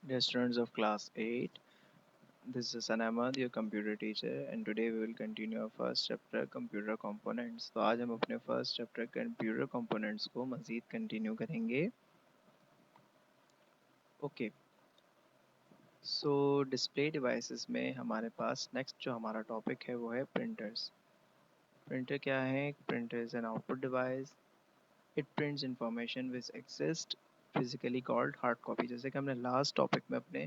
Dear students of class 8, this is Hasan Ahmad, your computer teacher, and today we will continue our first chapter computer components. तो आज हम अपने first chapter computer components को मज़ीद continue करेंगे. Okay, so display devices में हमारे पास next जो हमारा topic है वो है printers. Printer क्या है? Printer is an output device. It prints information which exists physically called hard copy. जैसे कि हमने last topic में अपने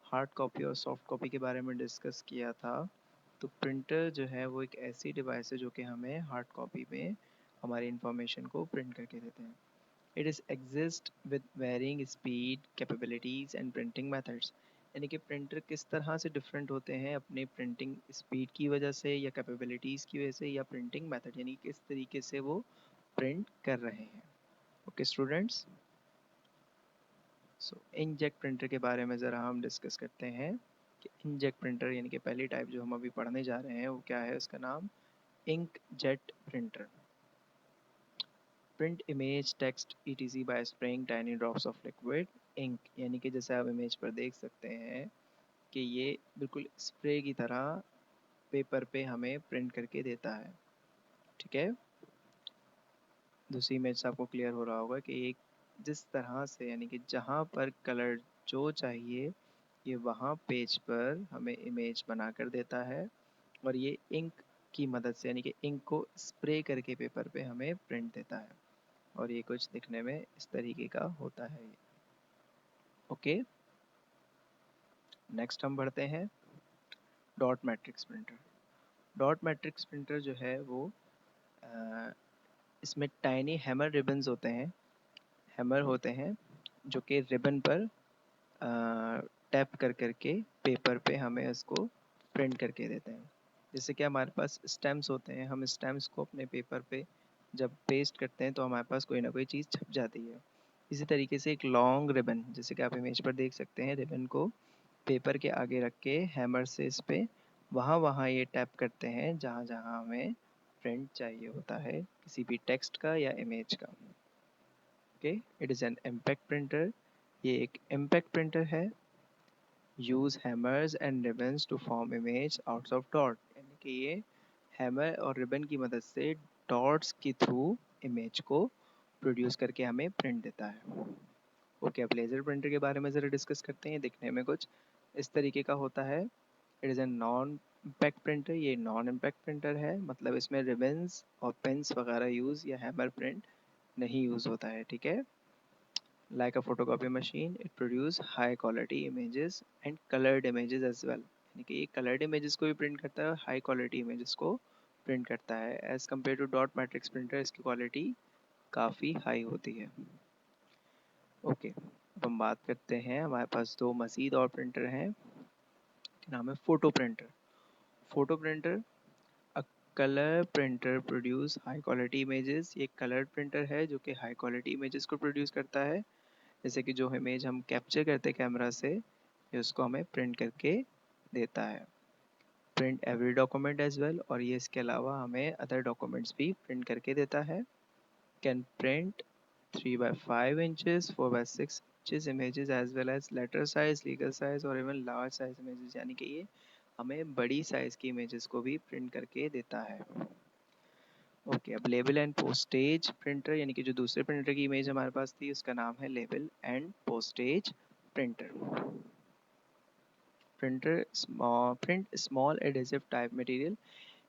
हार्ड कॉपी और सॉफ्ट कॉपी के बारे में डिस्कस किया था, तो प्रिंटर जो है वो एक ऐसी डिवाइस है जो कि हमें हार्ड कॉपी में हमारी इंफॉर्मेशन को प्रिंट करके देते हैं. It is exist with varying speed capabilities and printing methods. यानी कि प्रिंटर किस तरह से डिफरेंट होते हैं अपने प्रिंटिंग स्पीड की वजह से या कैपेबिलिटीज़ की वजह से या प्रिंटिंग मेथड यानी किस तरीके से वो प्रिंट कर रहे हैं. ओके स्टूडेंट्स, सो इंकजेट प्रिंटर के बारे में ज़रा हम डिस्कस करते हैं कि इंकजेट प्रिंटर यानी कि पहली टाइप जो हम अभी पढ़ने जा रहे हैं वो क्या है. उसका नाम inkjet printer. Print image text etc by spraying tiny drops of liquid ink. यानी कि जैसे आप इमेज पर देख सकते हैं कि ये बिल्कुल स्प्रे की तरह पेपर पे हमें प्रिंट करके देता है. ठीक है, दूसरी इमेज से आपको क्लियर हो रहा होगा कि एक जिस तरह से यानी कि जहाँ पर कलर जो चाहिए ये वहाँ पेज पर हमें इमेज बना कर देता है और ये इंक की मदद से यानी कि इंक को स्प्रे करके पेपर पे हमें प्रिंट देता है और ये कुछ दिखने में इस तरीके का होता है. ओके, नेक्स्ट हम बढ़ते हैं dot matrix printer. Dot matrix printer जो है वो इसमें टाइनी हैमर रिबन्स होते हैं. हैमर होते हैं जो कि रिबन पर टैप कर करके पेपर पे हमें उसको प्रिंट करके देते हैं. जैसे कि हमारे पास स्टैम्प्स होते हैं, हम स्टैम्प्स को अपने पेपर पे जब पेस्ट करते हैं तो हमारे पास कोई ना कोई चीज़ छप जाती है. इसी तरीके से एक लॉन्ग रिबन, जैसे कि आप इमेज पर देख सकते हैं, रिबन को पेपर के आगे रख के हैमर से इस पे वहाँ वहाँ ये टैप करते हैं जहाँ जहाँ हमें प्रिंट चाहिए होता है किसी भी टेक्स्ट का या इमेज का. Okay, it is an impact printer. ये एक इम्पैक्ट प्रिंटर है. Use hammers and ribbons to form image out of dot. यानी कि ये हैमर और रिबन की मदद से डॉट्स के थ्रू इमेज को प्रोड्यूस करके हमें प्रिंट देता है. ओके, अब लेज़र प्रिंटर के बारे में ज़रा डिस्कस करते हैं. दिखने में कुछ इस तरीके का होता है. It is a non impact printer. ये नॉन इम्पैक्ट प्रिंटर है, मतलब इसमें रिबन्स और पेन्स वगैरह यूज़ या हैमर प्रिंट नहीं यूज़ होता है. ठीक है, like a photocopy machine, it produce high quality images and colored images as well. यानी कि ये colored images को भी print करता है और high quality images को print करता है. As compared to dot matrix printer इसकी quality काफ़ी high होती है. ओके, अब हम बात करते हैं, हमारे पास दो मज़ीद और प्रिंटर हैं. नाम है photo printer. Photo printer a colour printer produce high quality images. ये कलर प्रिंटर है जो कि हाई क्वालिटी इमेजेस को प्रोड्यूस करता है. जैसे कि जो इमेज हम कैप्चर करते हैं कैमरा से, ये उसको हमें प्रिंट करके देता है. Print every document as well. और ये इसके अलावा हमें अदर डॉक्यूमेंट्स भी प्रिंट करके देता है. Can print 3 by 5 inches 4 by 6 inches images as well as letter size, legal size और इवन लार्ज साइज इमेजेस. यानी कि ये हमें बड़ी साइज की इमेजेस को भी प्रिंट करके देता है. ओके, अब लेबल एंड पोस्टेज प्रिंटर, यानी कि जो दूसरे प्रिंटर की इमेज हमारे पास थी उसका नाम है label and postage printer. Printer print small adhesive type material.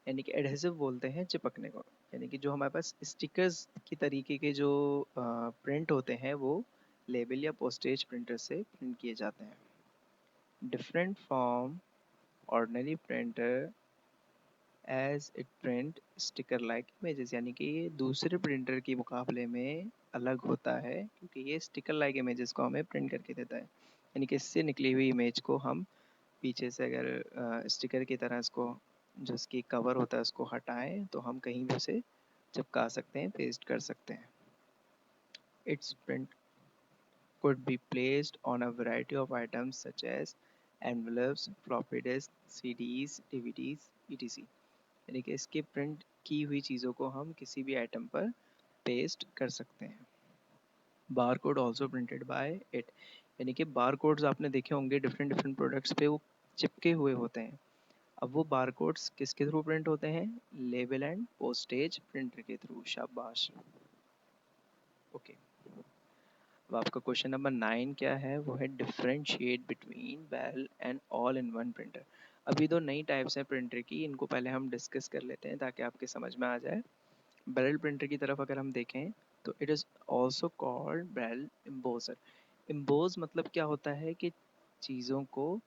यानी कि एडहेसिव बोलते हैं चिपकने को. यानी कि जो हमारे पास स्टिकर्स की तरीके के जो प्रिंट होते हैं वो लेबल या पोस्टेज प्रिंटर से प्रिंट किए जाते हैं. Different from ordinary printer as it print sticker like images. यानी कि ये दूसरे प्रिंटर के मुकाबले में अलग होता है क्योंकि ये स्टिकर लाइक इमेजेस को हमें प्रिंट करके देता है. यानी कि इससे निकली हुई इमेज को हम पीछे से अगर स्टिकर की तरह इसको जो इसकी कवर होता है उसको हटाएं तो हम कहीं भी उसे चिपका सकते हैं, पेस्ट कर सकते हैं. It's print could be placed on a variety of items such as envelopes, floppy disks, CDs, DVDs, etc. यानी कि इसके प्रिंट की हुई चीज़ों को हम किसी भी आइटम पर पेस्ट कर सकते हैं. Bar code also printed by it. यानी कि बार कोड्स आपने देखे होंगे डिफरेंट डिफरेंट प्रोडक्ट्स पे वो चिपके हुए होते हैं। अब वो बार कोड्स किसके थ्रू प्रिंट होते हैं? लेबल एंड पोस्टेज प्रिंटर के थ्रू। शाबाश। ओके, अब आपका क्वेश्चन नंबर 9 क्या है? वो है differentiate between bell and all in one printer. अभी दो नई टाइप्स हैं प्रिंटर की, इनको पहले हम डिस्कस कर लेते हैं ताकि आपके समझ में आ जाए। बेरल प्रिंटर की तरफ अगर हम देखें तो it is also called braille embosser. Emboss मतलब क्या होता है कि चीज़ों को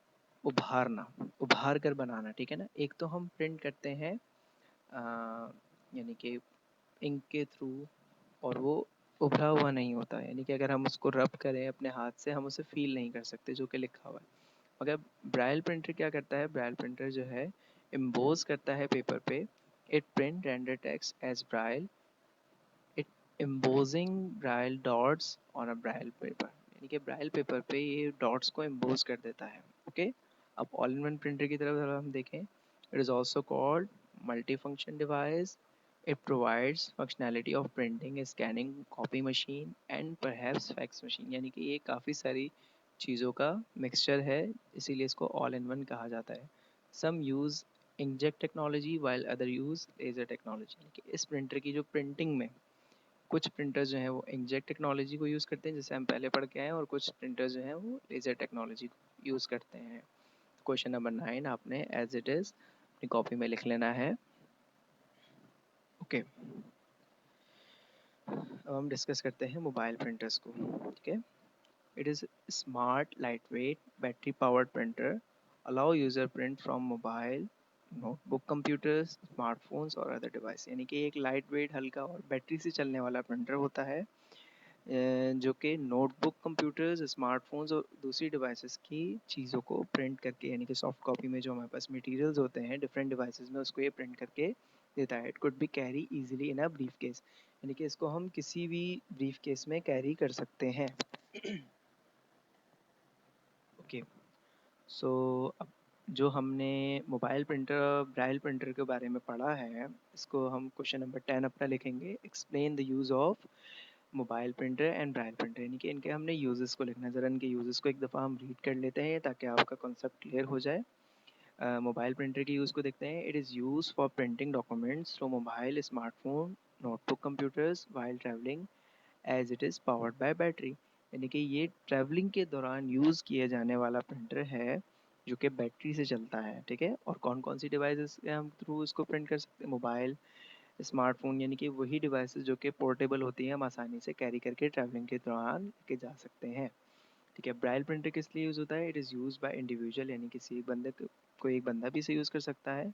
उभारना, उभार कर बनाना, ठीक है ना। एक तो हम प्रिंट करते हैं यानी कि इंक के थ्रू, और वो उभरा हुआ नहीं होता, यानी कि अगर हम उसको रब करें अपने हाथ से हम उसे फील नहीं कर सकते जो कि लिखा हुआ है। मगर ब्राइल प्रिंटर क्या करता है? ब्राइल प्रिंटर जो है एम्बोज करता है पेपर पे। It print render text as braille, it embossing braille dots on a braille paper, यानी कि ब्राइल पेपर पे ये डॉट्स को एम्बोज कर देता है। ओके, अब ऑल इन वन प्रिंटर की तरफ अगर हम देखें, it is also called multi function device. It provides functionality of printing, scanning, copy machine and perhaps fax machine, यानी कि ये काफ़ी सारी चीज़ों का मिक्सचर है, इसीलिए इसको ऑल इन वन कहा जाता है। Some use inkjet technology while other use laser technology, यानी कि इस प्रिंटर की जो प्रिंटिंग में कुछ प्रिंटर्स जो हैं वो इंकजेट टेक्नोलॉजी को यूज़ करते हैं जैसे हम पहले पढ़ के आए हैं, और कुछ प्रिंटर्स जो हैं वो लेज़र टेक्नोलॉजी को यूज़ करते हैं। क्वेश्चन नंबर 9 आपने एज इट इज़ अपनी कॉपी में लिख लेना है। ओके, अब हम डिस्कस करते हैं मोबाइल प्रिंटर्स को। ठीक है, it is smart light weight battery powered printer, allow user print from mobile notebook computers smartphones और अदर डिवाइस, यानी कि एक लाइट वेट हल्का और बैटरी से चलने वाला प्रिंटर होता है जो कि नोटबुक कंप्यूटर्स स्मार्टफोन्स और दूसरी डिवाइसेस की चीज़ों को प्रिंट करके, यानी कि सॉफ्ट कॉपी में जो हमारे पास मटेरियल्स होते हैं डिफरेंट डिवाइसेस में, उसको ये प्रिंट करके देता है। It could be carry easily in a brief case, यानी कि इसको हम किसी भी ब्रीफ केस में कैरी कर सकते हैं। ओके, सो अब जो हमने मोबाइल प्रिंटर ब्राइल प्रिंटर के बारे में पढ़ा है, इसको हम क्वेश्चन नंबर 10 अपना लिखेंगे। Explain the use of mobile printer and braille printer, यानी कि इनके हमने यूजेस को लिखना है। ज़रा इनके यूजेस को एक दफ़ा हम रीड कर लेते हैं ताकि आपका कॉन्सेप्ट क्लियर हो जाए। मोबाइल प्रिंटर के यूज़ को देखते हैं। It is use for printing documents from mobile smartphone notebook computers while travelling as it is powered by battery, यानी कि ये ट्रैवलिंग के दौरान यूज़ किए जाने वाला प्रिंटर है जो कि बैटरी से चलता है। ठीक है, और कौन कौन सी डिवाइसेस के हम थ्रू इसको प्रिंट कर सकते हैं? मोबाइल स्मार्टफोन, यानी कि वही डिवाइसेस जो कि पोर्टेबल होती हैं, हम आसानी से कैरी करके ट्रैवलिंग के दौरान लेके जा सकते हैं। ठीक है, ब्राइल प्रिंटर किस लिए यूज़ होता है? It is use by individual, यानी किसी एक बंदे को एक बंदा भी इसे यूज़ कर सकता है,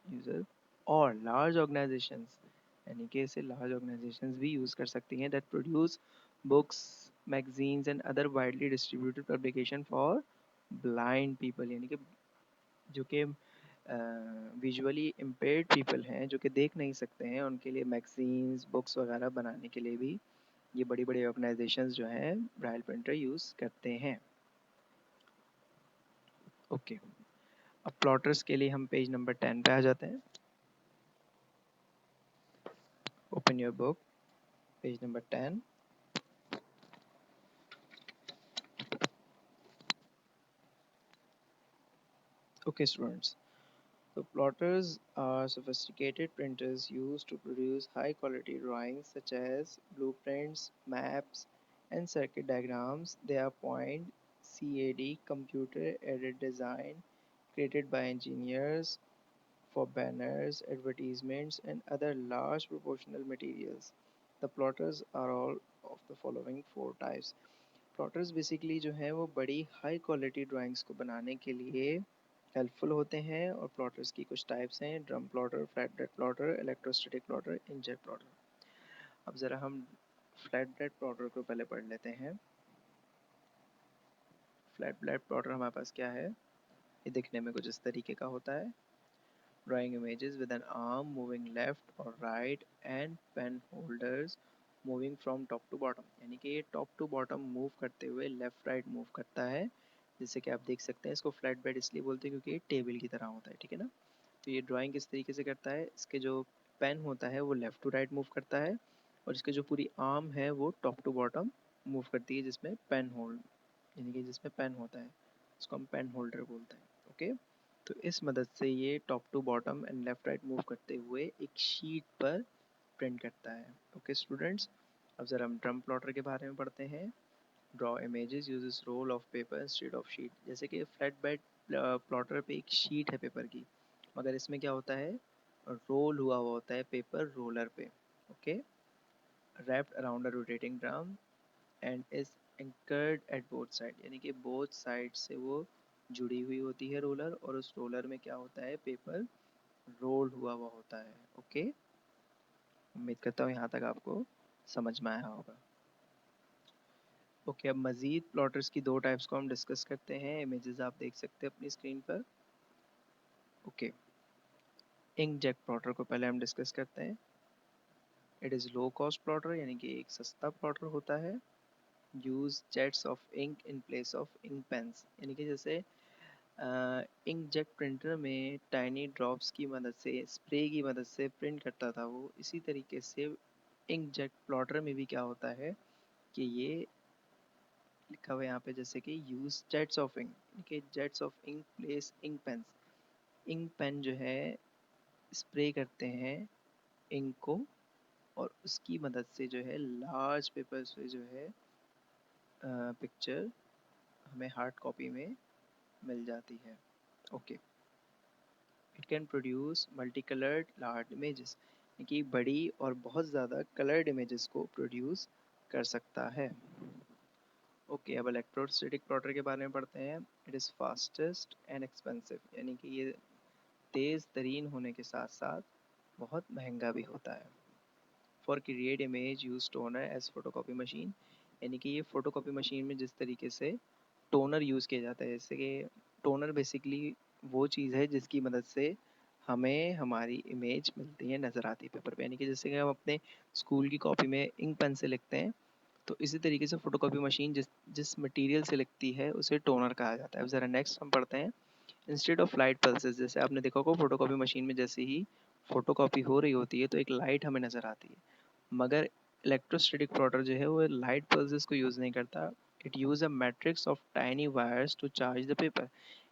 यूज़र, और लार्ज ऑर्गेनाइजेशंस, यानी कि इसे लार्ज ऑर्गेनाइजेशंस भी यूज़ कर सकती हैं that produce books magazines and other widely distributed publication for blind people, यानी कि जो कि विजुअली इम्पेयर्ड पीपल हैं जो कि देख नहीं सकते हैं, उनके लिए मैगजीन्स बुक्स वगैरह बनाने के लिए भी ये बड़ी बड़ी ऑर्गेनाइजेशंस जो हैं ब्राइल प्रिंटर यूज़ करते हैं। ओके, अब प्लॉटर्स के लिए हम पेज नंबर 10 पे आ जाते हैं। Open your book, page number 10। Okay students, so plotters are sophisticated printers used to produce high quality drawings such as blueprints, maps, and circuit diagrams. They are point CAD computer aided design created by engineers for banners, advertisements, and other large proportional materials. The plotters are all of the following four types. Plotters basically जो हैं वो बड़ी high quality drawings को बनाने के लिए helpful होते हैं, और प्लॉटर्स की कुछ टाइप्स हैं: drum plotter, flat bread plotter, electrostatic plotter, inkjet plotter. अब ज़रा हम फ्लैट ब्रेड प्लॉटर को पहले पढ़ लेते हैं। फ्लैट ब्रेड प्लॉटर हमारे पास क्या है? ये दिखने में कुछ इस तरीके का होता है। Drawing images with an arm moving left or right and pen holders moving from top to bottom, यानी कि ये टॉप टू बॉटम मूव करते हुए लेफ्ट राइट मूव करता है। जैसे कि आप देख सकते हैं, इसको फ्लैट बेड इसलिए बोलते हैं क्योंकि ये टेबल की तरह होता है। ठीक है ना, तो ये ड्राइंग किस तरीके से करता है? इसके जो पेन होता है वो लेफ़्ट टू राइट मूव करता है, और इसके जो पूरी आर्म है वो टॉप टू बॉटम मूव करती है जिसमें पेन होल्ड यानी कि जिसमें पेन होता है, उसको हम पेन होल्डर बोलते हैं। ओके, तो इस मदद से ये top to bottom and left right move करते हुए एक शीट पर प्रिंट करता है। ओके स्टूडेंट्स, अब ज़रा हम ड्रम प्लॉटर के बारे में पढ़ते हैं। Draw images uses roll of paper instead of sheet. जैसे कि फ्लैट बेड प्लॉटर पे एक शीट है पेपर की, मगर इसमें क्या होता है, रोल हुआ हुआ होता है पेपर रोलर पे। Okay, wrapped around a rotating drum and is anchored at both side, यानी कि both side से वो जुड़ी हुई होती है रोलर, और उस रोलर में क्या होता है, पेपर रोल हुआ हुआ होता है। ओके, उम्मीद करता हूँ यहाँ तक आपको समझ में आया होगा। ओके, अब मज़ीद प्लॉटर्स की दो टाइप्स को हम डिस्कस करते हैं। इमेजेस आप देख सकते हैं अपनी स्क्रीन पर। ओके, इंकजेट प्लॉटर को पहले हम डिस्कस करते हैं। It is low cost plotter, यानी कि एक सस्ता प्लॉटर होता है। Use jets of ink in place of ink pens, यानी कि जैसे इंकजेट प्रिंटर में टाइनी ड्रॉप्स की मदद से, स्प्रे की मदद से प्रिंट करता था वो, इसी तरीके से इंकजेट प्लॉटर में भी क्या होता है कि ये लिखा हुआ है यहाँ पे, जैसे कि यूज जेट्स ऑफ इंक, कि jets of ink place ink pens. Ink pen जो है स्प्रे करते हैं इंक को, और उसकी मदद से जो है लार्ज पेपर से जो है पिक्चर हमें हार्ड कॉपी में मिल जाती है। Okay, it can produce multi coloured large images, कि बड़ी और बहुत ज़्यादा कलर्ड इमेजेस को प्रोड्यूस कर सकता है। ओके, अब इलेक्ट्रोस्टैटिक प्लॉटर के बारे में पढ़ते हैं। It is fastest and expensive, यानी कि ये तेज़ तरीन होने के साथ साथ बहुत महंगा भी होता है। For create image use toner as photocopy machine, यानी कि ये फोटोकॉपी मशीन में जिस तरीके से टोनर यूज़ किया जाता है, जैसे कि टोनर बेसिकली वो चीज़ है जिसकी मदद से हमें हमारी इमेज मिलती है, नज़र आती है पेपर पे। यानी कि जैसे कि हम अपने स्कूल की कॉपी में इंक पेन से लिखते हैं, तो इसी तरीके से फोटोकॉपी मशीन जिस जिस मटेरियल से लिखती है उसे टोनर कहा जाता है। अब ज़रा नेक्स्ट हम पढ़ते हैं। इंस्टेड ऑफ लाइट पल्सेस, जैसे आपने देखा होगा फोटोकॉपी मशीन में जैसे ही फोटोकॉपी हो रही होती है तो एक लाइट हमें नज़र आती है, मगर इलेक्ट्रोस्टैटिक प्लॉटर जो है वो लाइट पल्सेस को यूज़ नहीं करता। It use a matrix of tiny wires to charge the paper,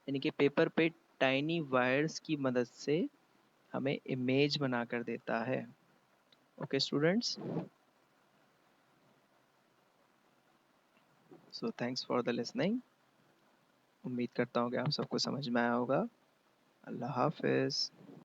यानी कि पेपर पे टाइनी वायर्स की मदद से हमें इमेज बना कर देता है। Okay students, so thanks for the listening. उम्मीद करता हूँ कि आप सबको समझ में आया होगा। अल्लाह हाफिज़।